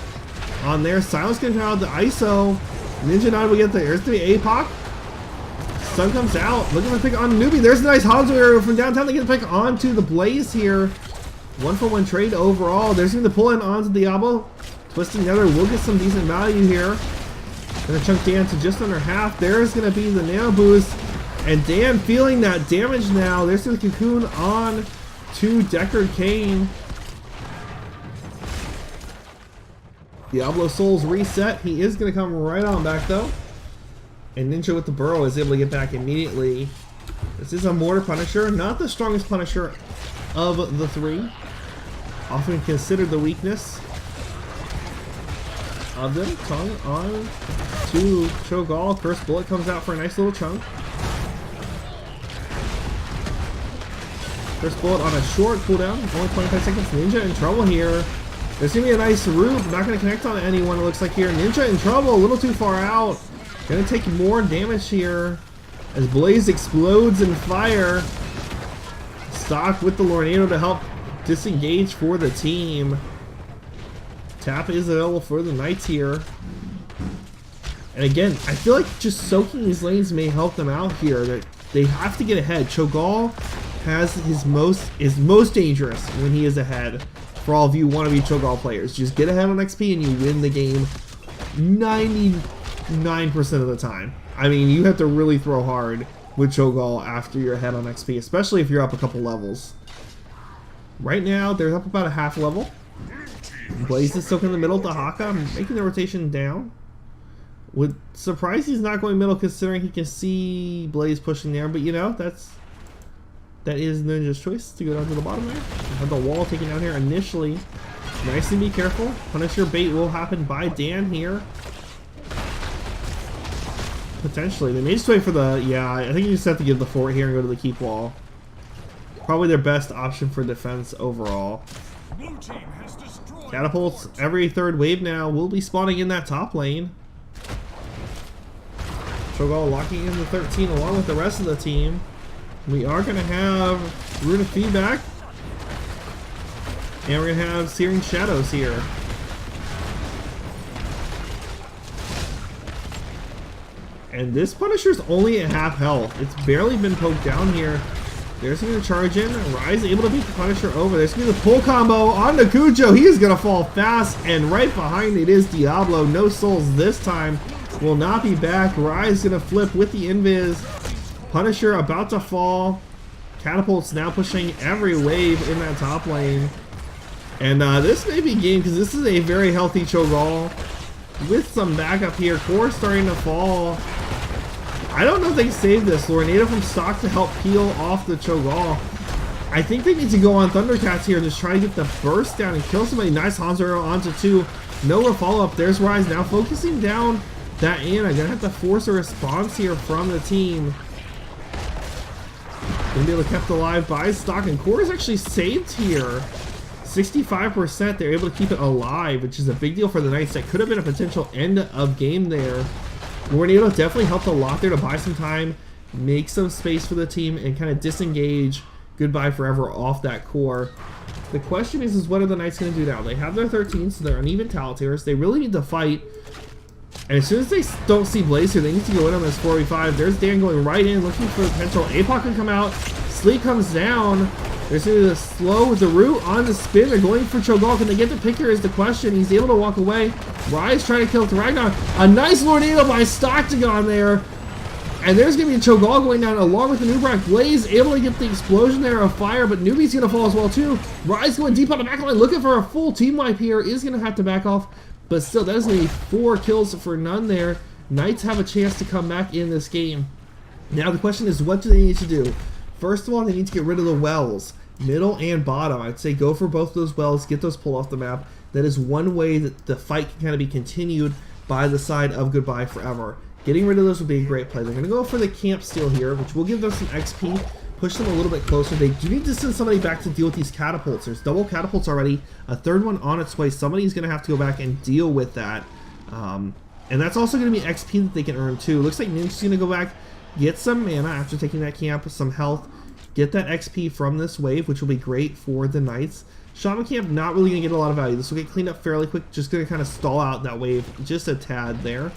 A: on there. Silence gonna come out the ISO. Ninja not able to get there. There's the APOC. Sun comes out. Looking for the pick on Newbie. There's a nice Hanzo area from downtown. They get the pick onto the Blaze here. 1-for-1 trade overall. There's going to pull in onto Diablo. Twisting Nether will get some decent value here. Gonna chunk Dan to just under half. There's going to be the Nano Boost. And Dan feeling that damage now. There's the Cocoon on to Deckard Cain. Diablo Souls reset. He is going to come right on back though. And Ninja with the burrow is able to get back immediately. This is a Mortar Punisher, not the strongest Punisher of the three. Often considered the weakness of them. Tongue on to Cho'Gall. First bullet comes out for a nice little chunk. First bullet on a short cooldown, only 25 seconds. Ninja in trouble here. There's going to be a nice root, not going to connect on anyone, it looks like here. Ninja in trouble, a little too far out. Going to take more damage here as Blaze explodes in fire. Stock with the Lornado to help disengage for the team. Tap is available for the Knights here. And again, I feel like just soaking these lanes may help them out here. That they have to get ahead. Cho'Gall has is most dangerous when he is ahead. For all of you wannabe Cho'Gall players, just get ahead on XP and you win the game 99% of the time. I mean, you have to really throw hard with Cho'Gall after you're ahead on XP, especially if you're up a couple levels. Right now, they're up about a half level. Blaze is stuck in the middle to Haka, making the rotation down. Would surprise he's not going middle considering he can see Blaze pushing there, but you know, that is Ninja's choice to go down to the bottom there. Have the wall taken down here initially. Nice and be careful. Punisher bait will happen by Dan here. Potentially. They may just wait for the... Yeah, I think you just have to give the fort here and go to the keep wall. Probably their best option for defense overall. Catapults every third wave now will be spawning in that top lane. Cho'Gall locking in the 13 along with the rest of the team. We are going to have Rune of Feedback. And we're going to have Searing Shadows here. And this Punisher's only at half health. It's barely been poked down here. There's going to charge in. Rise able to beat the Punisher over. There's going to be the pull combo on the Cujo. He is going to fall fast. And right behind it is Diablo. No souls this time. Will not be back. Rise going to flip with the invis. Punisher about to fall. Catapults now pushing every wave in that top lane. And this may be game because this is a very healthy Cho'Gall with some backup here. Core starting to fall. I don't know if they saved this. Lornado from stock to help peel off the Cho'Gall. I think they need to go on Thundercats here and just try to get the burst down and kill somebody. Nice Hanzo arrow onto 2. No follow-up. There's Rise now focusing down that Ana. Gonna have to force a response here from the team. Gonna be able to kept alive by stock, and Core is actually saved here. 65%, they're able to keep it alive, which is a big deal for the Knights. That could have been a potential end of game there. Lornado definitely helped a lot there to buy some time, make some space for the team, and kind of disengage Goodbye Forever off that core. The question is what are the Knights going to do now? They have their 13, so they're uneven talent tiers. They really need to fight. And as soon as they don't see Blaze here, they need to go in on this 4v5. There's Dan going right in, looking for the potential. APOC can come out. Sleep comes down. There's going to be the slow with the root on the spin. They're going for Cho'Gall. Can they get the pick here is the question. He's able to walk away. Rise trying to kill Ragnar. A nice Lornado by Stoctagon there. And there's going to be a Cho'Gall going down along with the Nubrak. Blaze able to get the explosion there of fire, but Newbie's going to fall as well too. Rise going deep on the back line, looking for a full team wipe here. Is going to have to back off. But still, that is going to be 4 kills for none there. Knights have a chance to come back in this game. Now the question is, what do they need to do? First of all, they need to get rid of the wells. Middle and bottom. I'd say go for both those wells. Get those pulled off the map. That is one way that the fight can kind of be continued by the side of Goodbye Forever. Getting rid of those would be a great play. They're going to go for the camp steal here, which will give them some XP. Push them a little bit closer. They do need to send somebody back to deal with these catapults. There's double catapults already. A third one on its way. Somebody's going to have to go back and deal with that. And that's also going to be XP that they can earn too. Looks like Ninja's going to go back, get some mana after taking that camp, some health, get that XP from this wave, which will be great for the Knights. Shaman Camp not really going to get a lot of value. This will get cleaned up fairly quick. Just going to kind of stall out that wave just a tad there.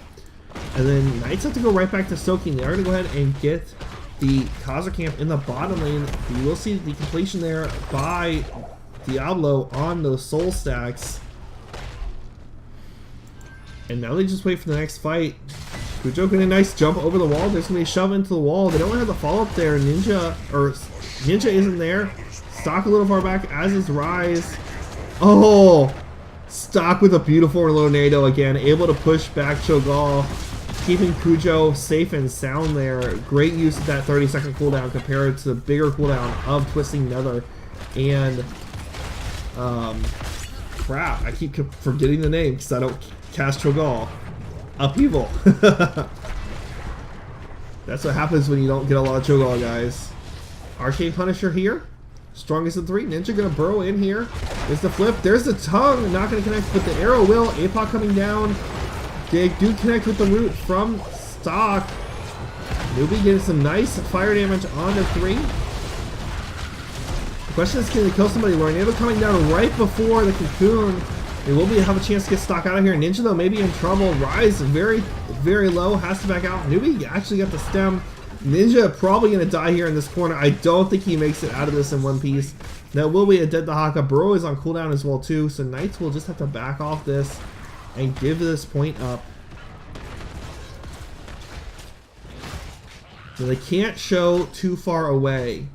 A: And then Knights have to go right back to soaking. They are going to go ahead and get the Khazar camp in the bottom lane. You will see the completion there by Diablo on those soul stacks. And now they just wait for the next fight. Kujo getting a nice jump over the wall. There's going to be a shove into the wall. They don't have the follow-up there. Ninja isn't there. Stock a little far back, as is Rise. Oh! Stock with a beautiful tornado again, able to push back Cho'Gall, keeping Cujo safe and sound there. Great use of that 30-second cooldown compared to the bigger cooldown of Twisting Nether. And crap, I keep forgetting the name because I don't cast Cho'Gall. Upheaval. That's what happens when you don't get a lot of Cho'Gall, guys. Arcane Punisher here. Strongest of 3. Ninja gonna burrow in here. There's the flip. There's the tongue. Not gonna connect, but the arrow will. APOC coming down. They do connect with the root from stock. Newbie getting some nice fire damage on the 3. The question is, can they kill somebody? Lornado coming down right before the cocoon. They will have a chance to get stock out of here. Ninja though may be in trouble. Rise very, very low. Has to back out. Newbie actually got the stem. Ninja probably going to die here in this corner. I don't think he makes it out of this in one piece. That will be a dead Dahaka. Burrow is on cooldown as well too, so Knights will just have to back off this and give this point up. So they can't show too far away.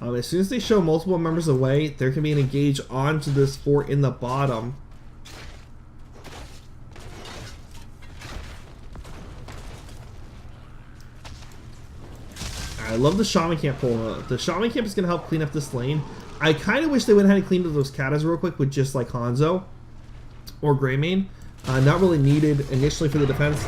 A: As soon as they show multiple members away, there can be an engage onto this fort in the bottom. I love the Shaman Camp pull. The Shaman Camp is going to help clean up this lane. I kind of wish they went ahead and cleaned up those Katas real quick with just like Hanzo or Greymane. Not really needed initially for the defense.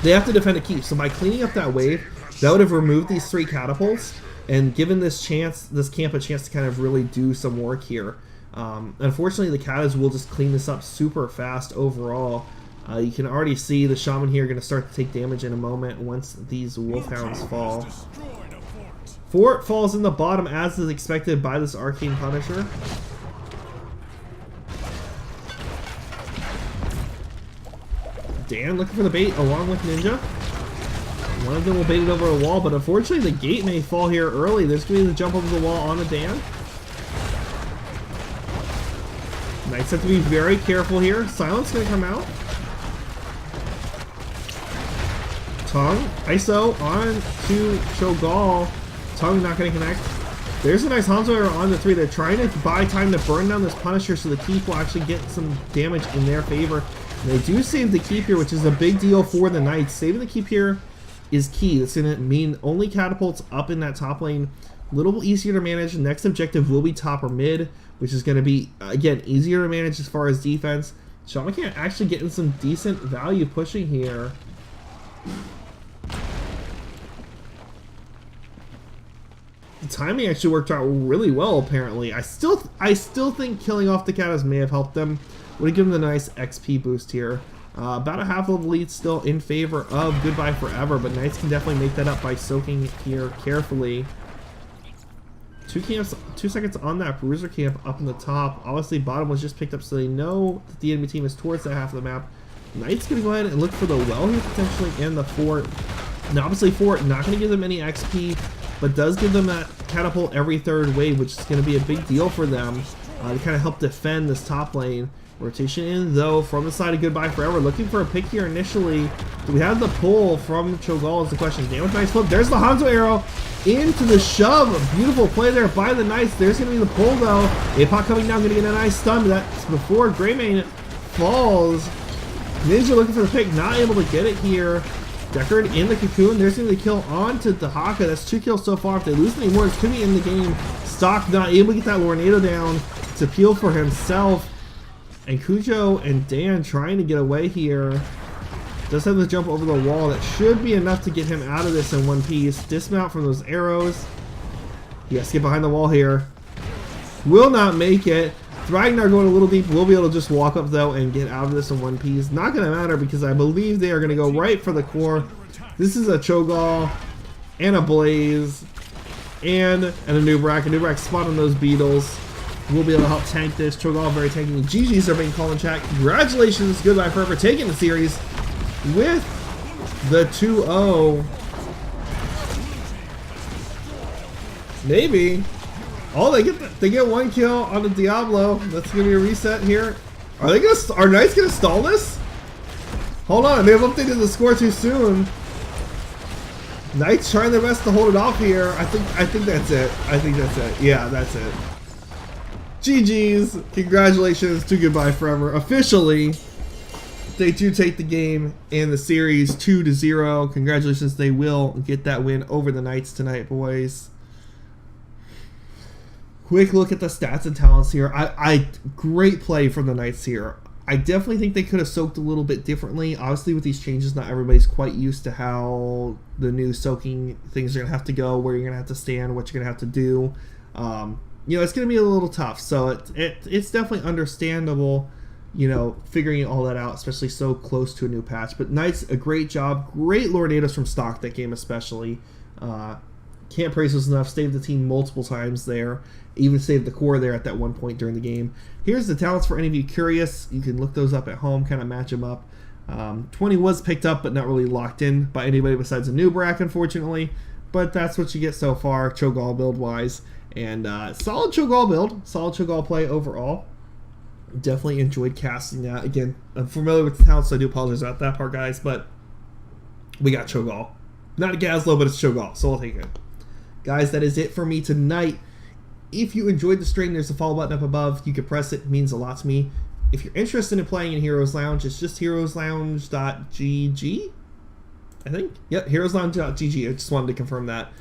A: They have to defend a keep, so by cleaning up that wave, that would have removed these 3 catapults and given this camp a chance to kind of really do some work here. Unfortunately, the Katas will just clean this up super fast overall. You can already see the Shaman here going to start to take damage in a moment once these Wolfhounds fall. Fort falls in the bottom as is expected by this Arcane Punisher. Dan looking for the bait along with Ninja. One of them will bait it over a wall, but unfortunately the gate may fall here early. There's going to be the jump over the wall on the Dan. Knights have to be very careful here. Silence going to come out. Tongue, ISO on to Cho'Gall. Tongue not going to connect. There's a nice Hanzo arrow on the 3. They're trying to buy time to burn down this Punisher so the keep will actually get some damage in their favor. And they do save the keep here, which is a big deal for the Knights. Saving the keep here is key. It's going to mean only catapults up in that top lane. A little easier to manage. The next objective will be top or mid, which is going to be, again, easier to manage as far as defense. Shaman Camp actually getting some decent value pushing here. The timing actually worked out really well, apparently. I still think killing off the Katas may have helped them. Would have given them a nice XP boost here. About a half level lead still in favor of Goodbye Forever, but Knights can definitely make that up by soaking here carefully. 2 seconds on that Bruiser camp up in the top. Obviously, bottom was just picked up, so they know that the enemy team is towards that half of the map. Knights gonna go ahead and look for the well here potentially and the fort. Now, obviously, fort not gonna give them any XP, but does give them that catapult every 3rd wave, which is going to be a big deal for them to kind of help defend this top lane. Rotation in, though, from the side of Goodbye Forever. Looking for a pick here initially. Do we have the pull from Cho'Gall is the question. Damage nice flip. There's the Hanzo arrow into the shove. Beautiful play there by the Knights. There's going to be the pull, though. APOC coming down, going to get a nice stun. That's before Greymane falls. Ninja looking for the pick, not able to get it here. Deckard in the cocoon. There's going to be the kill onto Dahaka. That's 2 kills so far. If they lose any more, it's going to be in the game. Stock not able to get that Lornado down to peel for himself. And Cujo and Dan trying to get away here. Does have the jump over the wall. That should be enough to get him out of this in one piece. Dismount from those arrows. He has to get behind the wall here. Will not make it. Ragnar going a little deep. Will be able to just walk up though and get out of this in one piece. Not going to matter because I believe they are going to go right for the core. This is a Cho'Gall and a Blaze and a Nubrak. A Nubrak spot on those beetles. We'll be able to help tank this. Cho'Gall very tanky. GG's are being called in chat. Congratulations, Goodbye Forever, taking the series with the 2-0. Maybe. Oh, they get 1 kill on the Diablo. That's gonna be a reset here. Are Knights gonna stall this? Hold on, they have updated the score too soon. Knights trying their best to hold it off here. I think that's it. I think that's it. Yeah, that's it. GG's. Congratulations to Goodbye Forever. Officially, they do take the game and the series 2-0. Congratulations. They will get that win over the Knights tonight, boys. Quick look at the stats and talents here. Great play from the Knights here. I definitely think they could have soaked a little bit differently. Obviously, with these changes, not everybody's quite used to how the new soaking things are going to have to go, where you're going to have to stand, what you're going to have to do. You know, it's going to be a little tough. So it's definitely understandable, you know, figuring all that out, especially so close to a new patch. But Knights, a great job. Great Lornados from stock that game especially. Can't praise this enough. Saved the team multiple times there. Even saved the core there at that one point during the game. Here's the talents for any of you curious. You can look those up at home, kind of match them up. 20 was picked up, but not really locked in by anybody besides a new Brack, unfortunately. But that's what you get so far, Cho'Gall build-wise. And solid Cho'Gall build. Solid Cho'Gall play overall. Definitely enjoyed casting that. Again, I'm familiar with the talents, so I do apologize about that part, guys. But we got Cho'Gall. Not a Gazlo, but it's Cho'Gall, so I'll take it. Guys, that is it for me tonight. If you enjoyed the stream, there's a follow button up above. You can press it. It means a lot to me. If you're interested in playing in Heroes Lounge, it's just heroeslounge.gg, I think. Yep, heroeslounge.gg. I just wanted to confirm that.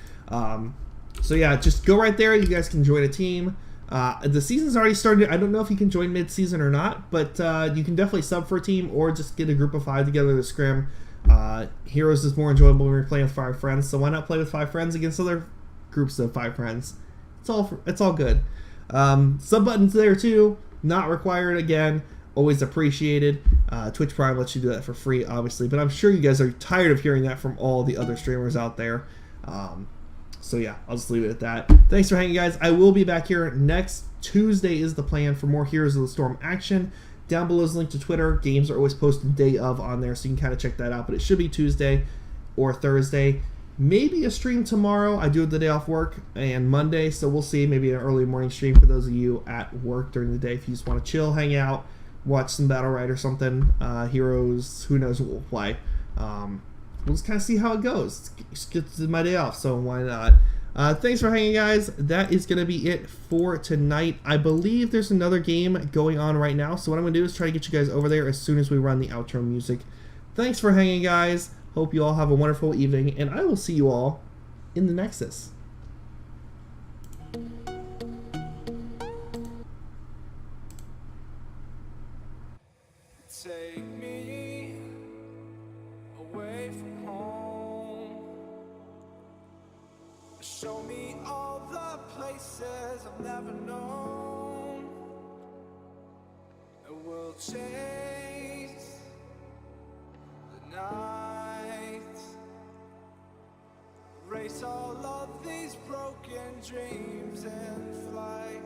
A: So yeah, just go right there. You guys can join a team. The season's already started. I don't know if you can join mid-season or not, but you can definitely sub for a team or just get a group of 5 together to scrim. Heroes is more enjoyable when you're playing with 5 friends, so why not play with 5 friends against other groups of 5 friends? It's all good. Sub buttons there too, not required again. Always appreciated. Twitch Prime lets you do that for free, obviously, but I'm sure you guys are tired of hearing that from all the other streamers out there. So yeah, I'll just leave it at that. Thanks for hanging, guys. I will be back here next Tuesday is the plan for more Heroes of the Storm action. Down below is a link to Twitter. Games are always posted day of on there, so you can kind of check that out. But it should be Tuesday or Thursday. Maybe a stream tomorrow. I do have the day off work, and Monday, so we'll see. Maybe an early morning stream for those of you at work during the day if you just want to chill, hang out, watch some Battle Ride or something. Heroes, who knows what we'll play. We'll just kind of see how it goes. It's my day off, so why not? Thanks for hanging, guys. That is going to be it for tonight. I believe there's another game going on right now, so what I'm going to do is try to get you guys over there as soon as we run the outro music. Thanks for hanging, guys. Hope you all have a wonderful evening, and I will see you all in the Nexus.
D: Take me away from home. Show me all the places I've never known. And we'll chase the night, erase all of these broken dreams in flight.